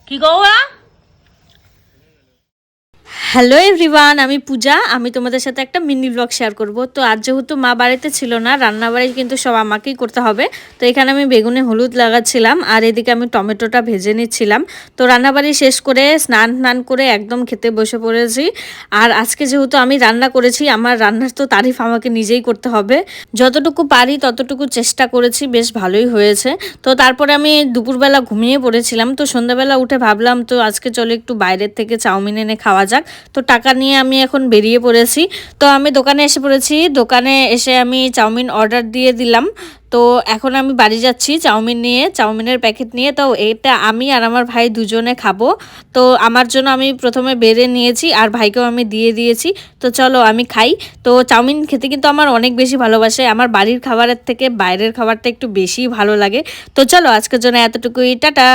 কি Gaura. Hello everyone, আমি পূজা। আমি তোমাদের সাথে একটা মিনি ব্লগ শেয়ার করব। তো আজ যেহেতু মা বাড়িতে ছিল না, রান্নাবাড়ি কিন্তু সব আমাকেই করতে হবে। তো এখানে আমি বেগুনে হলুদ লাগাচ্ছিলাম আর এদিকে আমি টমেটোটা ভেজে নিচ্ছিলাম। তো রান্নাবাড়ি শেষ করে স্নান করে একদম খেতে বসে পড়েছি। আর আজকে যেহেতু আমি রান্না করেছি, আমার রান্নার তো তারিফ আমাকে নিজেই করতে হবে। যতটুকু পারি ততটুকু চেষ্টা করেছি, বেশ ভালোই হয়েছে। তো তারপরে আমি দুপুরবেলা ঘুমিয়ে পড়েছিলাম। তো সন্ধ্যাবেলা উঠে ভাবলাম তো আজকে চলো একটু বাইরের থেকে চাউমিন এনে খাওয়া যাক। তো টাকা নিয়ে আমি এখন বেরিয়ে পড়েছি। তো আমি দোকানে এসে পড়েছি। দোকানে এসে আমি চাউমিন অর্ডার দিয়ে দিলাম। তো এখন আমি বাড়ি যাচ্ছি চাউমিন নিয়ে, চাউমিনের প্যাকেট নিয়ে। তো এটা আমি আর আমার ভাই দুজনে খাবো। তো আমার জন্য আমি প্রথমে বেড়ে নিয়েছি আর ভাইকেও আমি দিয়ে দিয়েছি। তো চলো আমি খাই। তো চাউমিন খেতে কিন্তু আমার অনেক বেশি ভালোবাসে। আমার বাড়ির খাবারের থেকে বাইরের খাবারটা একটু বেশি ভালো লাগে। তো চলো আজকের জন্য এতটুকুই, টাটা।